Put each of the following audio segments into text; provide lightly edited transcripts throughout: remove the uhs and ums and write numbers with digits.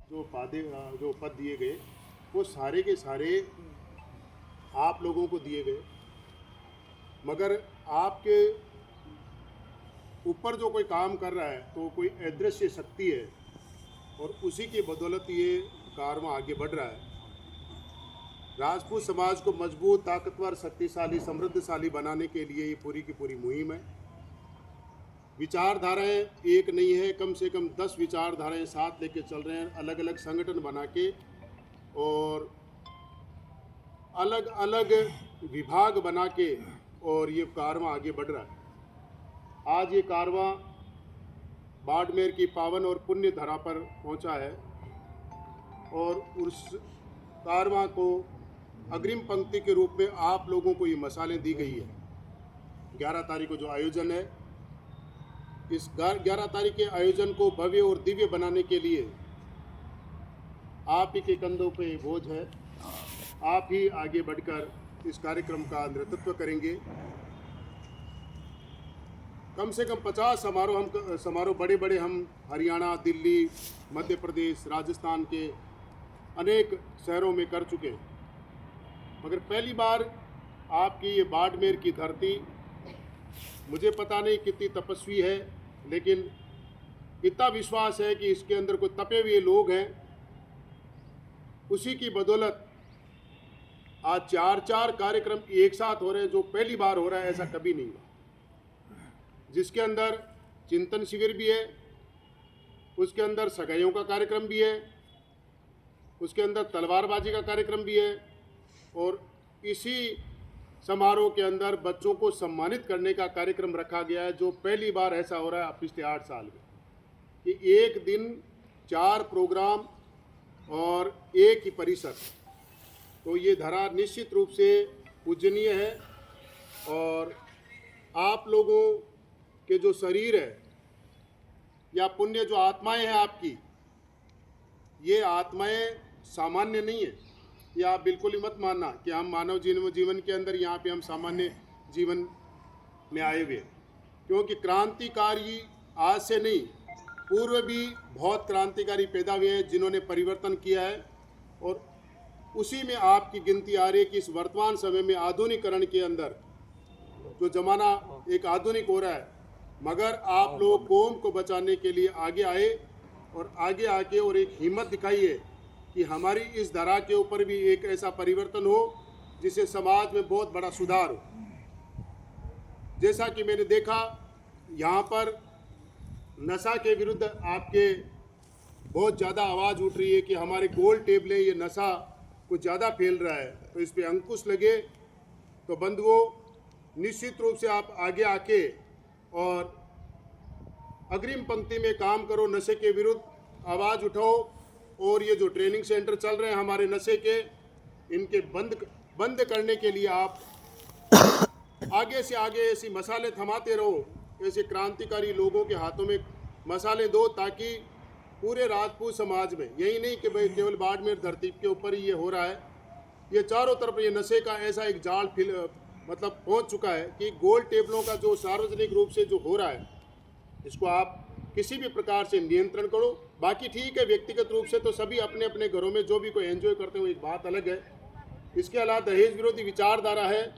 जो पद दिए गए वो सारे के सारे आप लोगों को दिए गए, मगर आपके ऊपर जो कोई काम कर रहा है तो कोई अदृश्य शक्ति है और उसी की बदौलत ये कारवां आगे बढ़ रहा है। राजपूत समाज को मजबूत, ताकतवर, शक्तिशाली, समृद्धशाली बनाने के लिए ये पूरी की पूरी मुहिम है। विचारधाराएं एक नहीं है, कम से कम 10 विचारधाराएं साथ लेके चल रहे हैं, अलग अलग संगठन बना के और अलग अलग विभाग बना के, और ये कारवां आगे बढ़ रहा है। आज ये कारवां बाड़मेर की पावन और पुण्य धरा पर पहुंचा है और उस कारवां को अग्रिम पंक्ति के रूप में आप लोगों को ये मसालें दी गई है। 11 तारीख को जो आयोजन है, इस 11 तारीख के आयोजन को भव्य और दिव्य बनाने के लिए आप ही के कंधों पे बोझ है। आप ही आगे बढ़कर इस कार्यक्रम का नेतृत्व करेंगे। कम से कम 50 समारोह बड़े बड़े हम हरियाणा, दिल्ली, मध्य प्रदेश, राजस्थान के अनेक शहरों में कर चुके हैं, मगर पहली बार आपकी ये बाड़मेर की धरती, मुझे पता नहीं कितनी तपस्वी है, लेकिन इतना विश्वास है कि इसके अंदर कोई तपे हुए लोग हैं। उसी की बदौलत आज 4 कार्यक्रम एक साथ हो रहे हैं, जो पहली बार हो रहा है, ऐसा कभी नहीं हुआ। जिसके अंदर चिंतन शिविर भी है, उसके अंदर सगाइयों का कार्यक्रम भी है, उसके अंदर तलवारबाजी का कार्यक्रम भी है, और इसी समारोह के अंदर बच्चों को सम्मानित करने का कार्यक्रम रखा गया है, जो पहली बार ऐसा हो रहा है पिछले 8 साल में कि एक दिन 4 प्रोग्राम और एक ही परिसर। तो ये धरा निश्चित रूप से पूजनीय है, और आप लोगों के जो शरीर है या पुण्य जो आत्माएं हैं आपकी, ये आत्माएं सामान्य नहीं है। ये आप बिल्कुल ही मत मानना कि हम मानव जीवन के अंदर यहाँ पे हम सामान्य जीवन में आए हुए, क्योंकि क्रांतिकारी आज से नहीं, पूर्व भी बहुत क्रांतिकारी पैदा हुए हैं जिन्होंने परिवर्तन किया है, और उसी में आपकी गिनती आ रही है कि इस वर्तमान समय में आधुनिकरण के अंदर जो ज़माना एक आधुनिक हो रहा है, मगर आप लोग कौम को बचाने के लिए आगे आए और आगे आके और एक हिम्मत दिखाई है कि हमारी इस धरा के ऊपर भी एक ऐसा परिवर्तन हो जिससे समाज में बहुत बड़ा सुधार हो। जैसा कि मैंने देखा यहाँ पर नशा के विरुद्ध आपके बहुत ज़्यादा आवाज़ उठ रही है कि हमारे गोल टेबलें ये नशा कुछ ज़्यादा फैल रहा है, तो इस पर अंकुश लगे। तो बंधुओं, निश्चित रूप से आप आगे आके और अग्रिम पंक्ति में काम करो, नशे के विरुद्ध आवाज़ उठाओ, और ये जो ट्रेनिंग सेंटर चल रहे हैं हमारे नशे के, इनके बंद करने के लिए आप आगे से आगे ऐसी मसाले थमाते रहो, ऐसे क्रांतिकारी लोगों के हाथों में मसाले दो, ताकि पूरे राजपूत समाज में, यही नहीं कि भाई केवल बाड़मेर धरती के ऊपर ही ये हो रहा है, ये चारों तरफ ये नशे का ऐसा एक जाल मतलब पहुंच चुका है कि गोल टेबलों का जो सार्वजनिक रूप से जो हो रहा है, इसको आप किसी भी प्रकार से नियंत्रण करो। बाकी ठीक है, व्यक्तिगत रूप से तो सभी अपने अपने घरों में जो भी कोई एंजॉय करते हो, एक बात अलग है। इसके अलावा दहेज विरोधी विचारधारा है,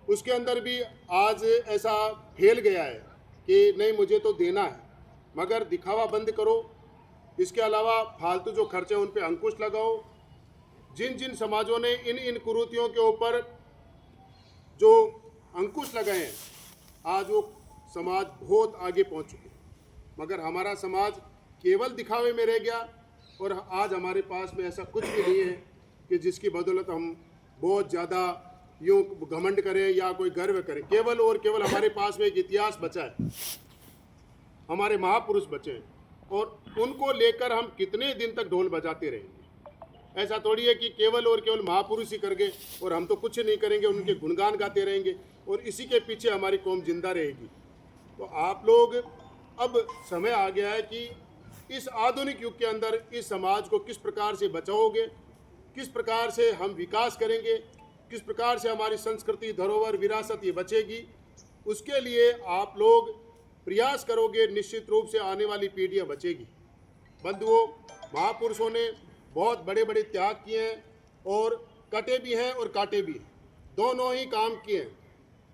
उसके अंदर भी आज ऐसा फैल गया है कि नहीं मुझे तो देना है, मगर दिखावा बंद करो। इसके अलावा फालतू जो खर्चे उन पे अंकुश लगाओ। जिन जिन समाजों ने इन कुरीतियों के ऊपर जो अंकुश लगाए हैं, आज वो समाज बहुत आगे पहुंच चुके हैं, मगर हमारा समाज केवल दिखावे में रह गया, और आज हमारे पास में ऐसा कुछ भी नहीं है कि जिसकी बदौलत हम बहुत ज़्यादा यूँ घमंड करें या कोई गर्व करें। केवल और केवल हमारे पास में एक इतिहास बचा है, हमारे महापुरुष बचे हैं, और उनको लेकर हम कितने दिन तक ढोल बजाते रहेंगे। ऐसा थोड़ी है कि केवल और केवल महापुरुष ही कर गए और हम तो कुछ नहीं करेंगे, उनके गुणगान गाते रहेंगे और इसी के पीछे हमारी कौम जिंदा रहेगी। तो आप लोग, अब समय आ गया है कि इस आधुनिक युग के अंदर इस समाज को किस प्रकार से बचाओगे, किस प्रकार से हम विकास करेंगे, किस प्रकार से हमारी संस्कृति, धरोहर, विरासत ये बचेगी, उसके लिए आप लोग प्रयास करोगे, निश्चित रूप से आने वाली पीढ़ियां बचेगी। बंधुओं, महापुरुषों ने बहुत बड़े बड़े त्याग किए हैं और कटे भी हैं और काटे भी हैं, दोनों ही काम किए हैं।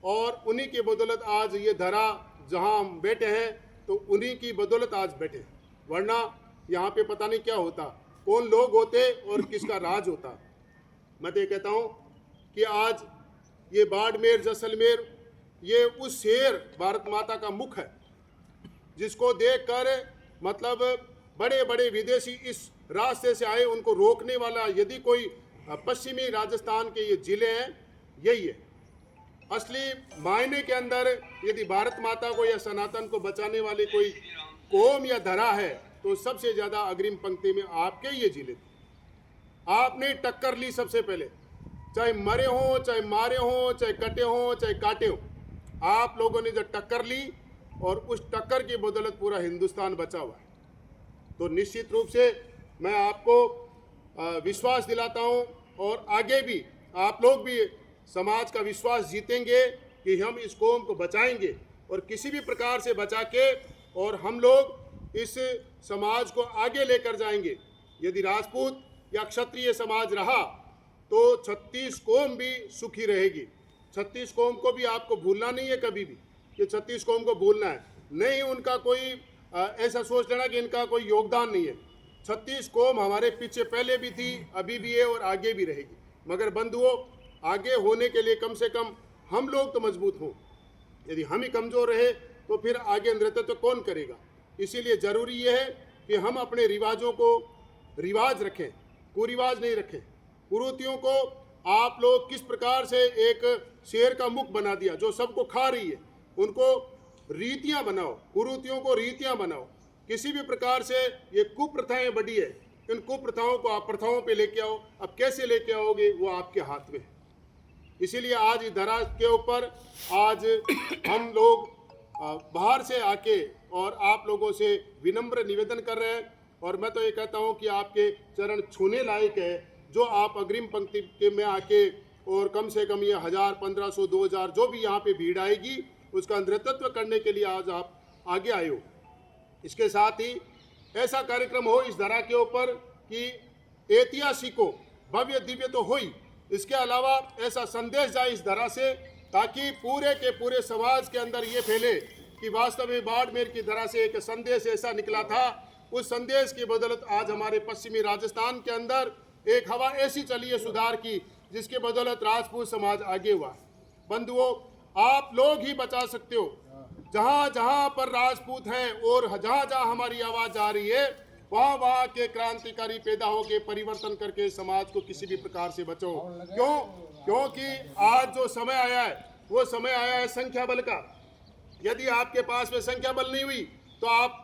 और उन्हीं की बदौलत आज ये धरा जहां हम बैठे हैं, तो उन्हीं की बदौलत आज बैठे हैं, वरना यहाँ पे पता नहीं क्या होता, कौन लोग होते और किसका राज होता। मैं तो ये कहता हूँ कि आज ये बाड़मेर जैसलमेर ये उस शेर भारत माता का मुख है जिसको देखकर मतलब बड़े बड़े विदेशी इस रास्ते से आए, उनको रोकने वाला यदि कोई पश्चिमी राजस्थान के ये जिले हैं, यही है। असली मायने के अंदर यदि भारत माता को या सनातन को बचाने वाली कोई कौम या धरा है, तो सबसे ज़्यादा अग्रिम पंक्ति में आपके ये जिले थे। आपने टक्कर ली सबसे पहले, चाहे मरे हों, चाहे मारे हों, चाहे कटे हों, चाहे काटे हों, आप लोगों ने जब टक्कर ली और उस टक्कर की बदौलत पूरा हिंदुस्तान बचा हुआ है। तो निश्चित रूप से मैं आपको विश्वास दिलाता हूं और आगे भी आप लोग भी समाज का विश्वास जीतेंगे कि हम इस कौम को बचाएंगे और किसी भी प्रकार से बचा के और हम लोग इस समाज को आगे लेकर जाएंगे। यदि राजपूत या क्षत्रिय समाज रहा तो 36 कौम भी सुखी रहेगी। 36 कौम को भी आपको भूलना नहीं है कभी भी कि 36 कौम को भूलना है नहीं, उनका कोई ऐसा सोच लेना कि इनका कोई योगदान नहीं है। 36 कौम हमारे पीछे पहले भी थी, अभी भी है और आगे भी रहेगी। मगर बंधुओं, आगे होने के लिए कम से कम हम लोग तो मजबूत हों। यदि हम ही कमज़ोर रहे तो फिर आगे नेतृत्व कौन करेगा। इसीलिए ज़रूरी ये है कि हम अपने रिवाजों को रिवाज रखें, कुरिवाज नहीं रखें। कुरीतियों को आप लोग किस प्रकार से एक शेर का मुख बना दिया जो सबको खा रही है, उनको रीतियां बनाओ, कुरीतियों को रीतियां बनाओ। किसी भी प्रकार से ये कुप्रथाएं बढ़ी है, इन कुप्रथाओं को आप प्रथाओं पे लेके आओ। अब कैसे लेके आओगे वो आपके हाथ में है। इसीलिए आज इस धरा के ऊपर आज हम लोग बाहर से आके और आप लोगों से विनम्र निवेदन कर रहे हैं। और मैं तो ये कहता हूँ कि आपके चरण छूने लायक है जो आप अग्रिम पंक्ति के में आके और कम से कम ये 1000, 1500, 2000 जो भी यहाँ पे भीड़ आएगी उसका नेतृत्व करने के लिए आज आप आगे आए हो। इसके साथ ही ऐसा कार्यक्रम हो इस धरा के ऊपर कि ऐतिहासिक हो, भव्य दिव्य तो हो ही, इसके अलावा ऐसा संदेश जाए इस धरा से ताकि पूरे के पूरे समाज के अंदर ये फैले कि वास्तव में बाड़मेर की धरा से एक संदेश ऐसा निकला था। उस संदेश की बदौलत आज हमारे पश्चिमी राजस्थान के अंदर एक हवा ऐसी चली है सुधार की जिसके बदौलत राजपूत समाज आगे हुआ। बंधुओं, आप लोग ही बचा सकते हो। जहां जहां पर राजपूत हैं और जहां जहां हमारी आवाज जा रही है, वहां वहां के क्रांतिकारी पैदा होकर परिवर्तन करके समाज को किसी भी प्रकार से बचाओ। क्यों? क्योंकि आज जो समय आया है वो समय आया है संख्या बल का। यदि आपके पास में संख्या बल नहीं हुई तो आप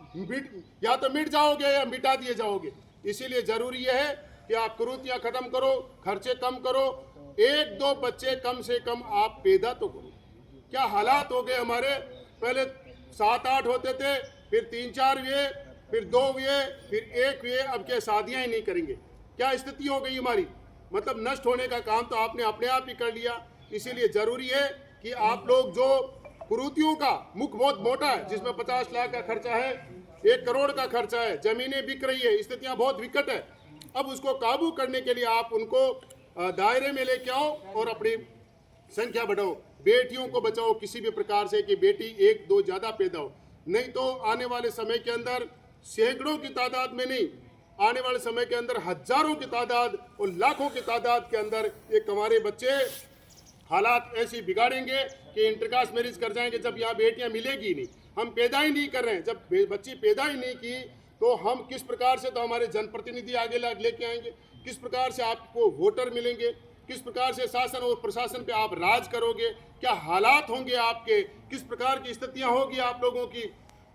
या तो मिट जाओगे या मिटा दिए जाओगे। इसीलिए जरूरी है कि आप कुरीतियां खत्म करो, खर्चे कम करो, 1-2 बच्चे कम से कम आप पैदा तो करो। क्या हालात हो गए हमारे, पहले 7-8 होते थे, फिर 3-4 हुए, फिर 2 हुए, फिर 1 हुए, अब क्या शादियां ही नहीं करेंगे। क्या स्थिति हो गई हमारी, मतलब नष्ट होने का काम तो आपने अपने आप ही कर लिया। इसीलिए जरूरी है कि आप लोग जो कुरीतियों का मुख बहुत मोटा है जिसमें 50 लाख का खर्चा है, 1 करोड़ का खर्चा है, जमीनें बिक रही है, स्थितियां बहुत विकट है। अब उसको काबू करने के लिए आप उनको दायरे में लेके आओ और अपनी संख्या बढ़ाओ। बेटियों को बचाओ किसी भी प्रकार से कि बेटी 1-2 ज़्यादा पैदा हो, नहीं तो आने वाले समय के अंदर सैकड़ों की तादाद में नहीं, आने वाले समय के अंदर हजारों की तादाद और लाखों की तादाद के अंदर ये हमारे बच्चे हालात ऐसी बिगाड़ेंगे कि इंटरकास्ट मैरिज कर जाएंगे जब यहाँ बेटियाँ मिलेगी नहीं। हम पैदा ही नहीं कर रहे हैं, जब बच्ची पैदा ही नहीं की तो हम किस प्रकार से तो हमारे जनप्रतिनिधि आगे लेके आएंगे, किस प्रकार से आपको वोटर मिलेंगे, किस प्रकार से शासन और प्रशासन पे आप राज करोगे, क्या हालात होंगे आपके, किस प्रकार की स्थितियां होगी आप लोगों की,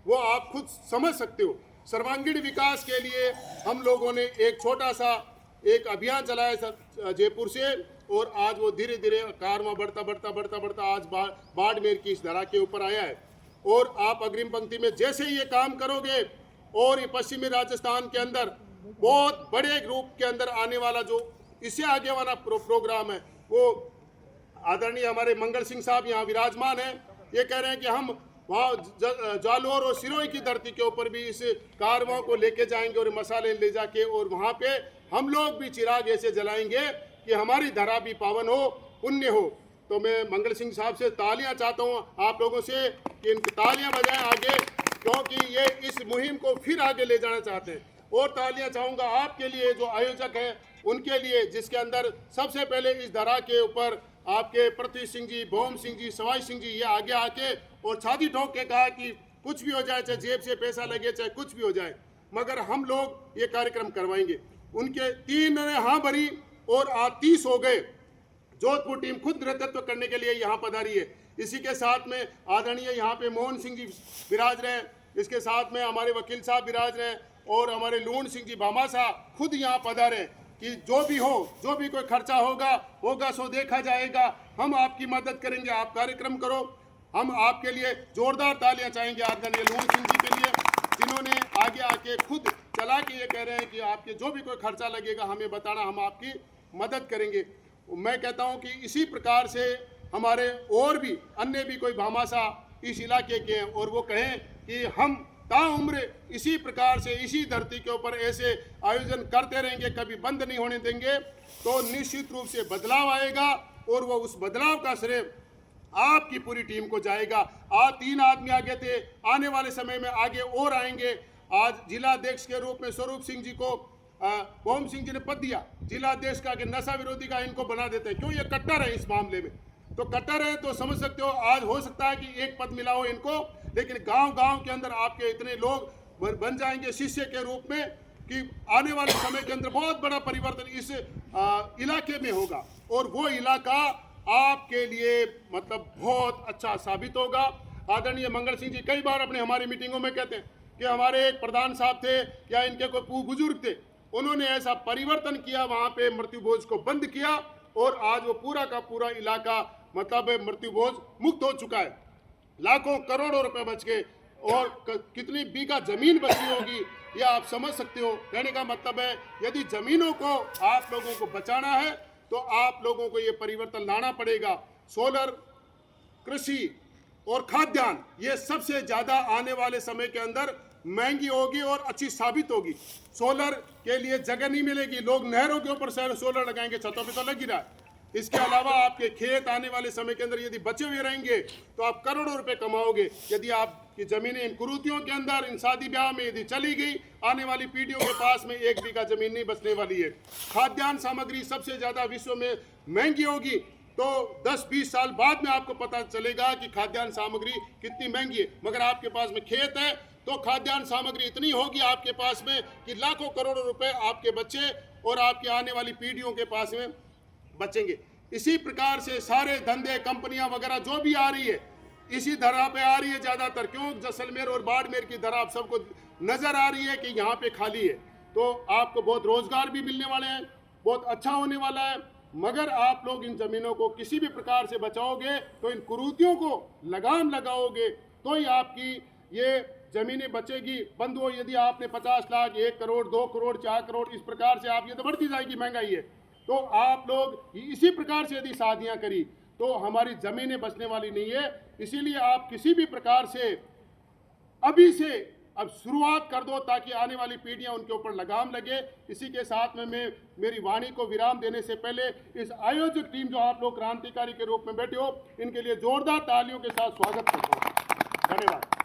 वो आप खुद समझ सकते हो। सर्वांगीण विकास के लिए हम लोगों ने एक छोटा सा एक अभियान चलाया जयपुर से, और आज वो धीरे धीरे कार में बढ़ता आज बाड़मेर की इस धरा के ऊपर आया है। और आप अग्रिम पंक्ति में जैसे ही ये काम करोगे और ये पश्चिमी राजस्थान के अंदर बहुत बड़े ग्रुप के अंदर आने वाला जो इससे आगे वाला प्रोग्राम है, वो आदरणीय हमारे मंगल सिंह साहब यहाँ विराजमान है, ये कह रहे हैं कि हम वहाँ जालोर और सिरोही की धरती के ऊपर भी इस कारवां को लेके जाएंगे और मसाले ले जाके, और वहाँ पे हम लोग भी चिराग ऐसे जलाएंगे कि हमारी धरा भी पावन हो, पुण्य हो। तो मैं मंगल सिंह साहब से तालियां चाहता हूं आप लोगों से कि इनकी तालियां बजाएं आगे, क्योंकि ये इस मुहिम को फिर आगे ले जाना चाहते हैं। और तालियां चाहूँगा आपके लिए जो आयोजक हैं उनके लिए, जिसके अंदर सबसे पहले इस धरा के ऊपर आपके पृथ्वी सिंह जी, भौम सिंह जी, सवाई सिंह जी, ये आगे आके और छाती ठोक के कहा कि कुछ भी हो जाए, चाहे जेब से पैसा लगे, चाहे कुछ भी हो जाए, मगर हम लोग ये कार्यक्रम करवाएंगे। उनके 3 ने हाँ भरी और आज 30 हो गए। जोधपुर टीम खुद नेतृत्व करने के लिए यहाँ पधारी है। इसी के साथ में आदरणीय यहाँ पे मोहन सिंह जी विराज रहे, इसके साथ में हमारे वकील साहब विराज रहे और हमारे लूण सिंह जी भामाशाह खुद यहाँ पधारे कि जो भी हो, जो भी कोई खर्चा होगा सो देखा जाएगा, हम आपकी मदद करेंगे, आप कार्यक्रम करो। हम आपके लिए जोरदार तालियां चाहेंगे आदरणीय लूण सिंह जी के लिए, जिन्होंने आगे आके खुद चला के ये कह रहे हैं कि आपके जो भी कोई खर्चा लगेगा हमें बताना, हम आपकी मदद करेंगे। मैं कहता हूं कि इसी प्रकार से हमारे और भी अन्य भी कोई भामाशाह इस इलाके के हैं और वो कहें कि हम ताउम्र इसी प्रकार से इसी धरती के ऊपर ऐसे आयोजन करते रहेंगे, कभी बंद नहीं होने देंगे, तो निश्चित रूप से बदलाव आएगा और वो उस बदलाव का श्रेय आपकी पूरी टीम को जाएगा। आज 3 आदमी आगे थे, आने वाले समय में आगे और आएंगे। आज जिलाध्यक्ष के रूप में स्वरूप सिंह जी को भौम सिंह जी ने पद दिया जिलाध्यक्ष का कि नशा विरोधी का इनको बना देते हैं। क्यों? ये कट्टर है इस मामले में, तो कट्टर है तो समझ सकते हो। आज हो सकता है कि एक पद मिला हो इनको, लेकिन गांव-गांव के अंदर आपके इतने लोग बन जाएंगे शिष्य के रूप में कि आने वाले समय के अंदर बहुत बड़ा परिवर्तन इस इलाके में होगा और वो इलाका आपके लिए मतलब बहुत अच्छा साबित होगा। आदरणीय मंगल सिंह जी कई बार अपने हमारी मीटिंगों में कहते हैं कि हमारे एक प्रधान साहब थे या इनके कोई बुजुर्ग थे, उन्होंने ऐसा परिवर्तन किया, वहाँ पे मृत्यु भोज को बंद किया और आज वो पूरा का पूरा इलाका मतलब मृत्यु भोज मुक्त हो चुका है। लाखों करोड़ों रुपए बच गए और कितनी बीघा जमीन बची होगी ये आप समझ सकते हो। कहने का मतलब है यदि जमीनों को आप लोगों को बचाना है तो आप लोगों को ये परिवर्तन लाना पड़ेगा। सोलर, कृषि और खाद्यान्न ये सबसे ज्यादा आने वाले समय के अंदर महंगी होगी और अच्छी साबित होगी। सोलर के लिए जगह नहीं मिलेगी, लोग नहरों के ऊपर सोलर लगाएंगे, छतों पे तो लग ही रहा है। इसके अलावा आपके खेत आने वाले समय के अंदर यदि बचे हुए रहेंगे तो आप करोड़ों रुपए कमाओगे। यदि आपकी जमीनें इन कुरीतियों के अंदर, इन शादी ब्याह में यदि चली गई, आने वाली पीढ़ियों के पास में 1 बीघा जमीन नहीं बचने वाली है। खाद्यान्न सामग्री सबसे ज्यादा विश्व में महंगी होगी, तो 10-20 साल बाद में आपको पता चलेगा कि खाद्यान्न सामग्री कितनी महंगी है। मगर आपके पास में खेत है तो खाद्यान्न सामग्री इतनी होगी आपके पास में कि लाखों करोड़ों रुपए आपके बच्चे और आपकी आने वाली पीढ़ियों के पास में बचेंगे। इसी प्रकार से सारे धंधे, कंपनियां वगैरह जो भी आ रही है इसी धरा पे आ रही है ज्यादातर। क्यों? जैसलमेर और बाड़मेर की धरा आप सबको नजर आ रही है कि यहाँ पे खाली है, तो आपको बहुत रोजगार भी मिलने वाले हैं, बहुत अच्छा होने वाला है। मगर आप लोग इन जमीनों को किसी भी प्रकार से बचाओगे तो इन कुरीतियों को लगाम लगाओगे तो ही आपकी ये जमीनें बचेगी। बंद हो यदि आपने 50 लाख, 1 करोड़, 2 करोड़, 4 करोड़ इस प्रकार से आप, ये तो बढ़ती जाएगी महंगाई है, तो आप लोग इसी प्रकार से यदि शादियां करी तो हमारी जमीनें बचने वाली नहीं है। इसीलिए आप किसी भी प्रकार से अभी से अब शुरुआत कर दो ताकि आने वाली पीढ़ियां उनके ऊपर लगाम लगे। इसी के साथ में मैं मेरी वाणी को विराम देने से पहले इस आयोजक टीम जो आप लोग क्रांतिकारी के रूप में बैठे हो, इनके लिए जोरदार तालियों के साथ स्वागत करता हूँ। धन्यवाद।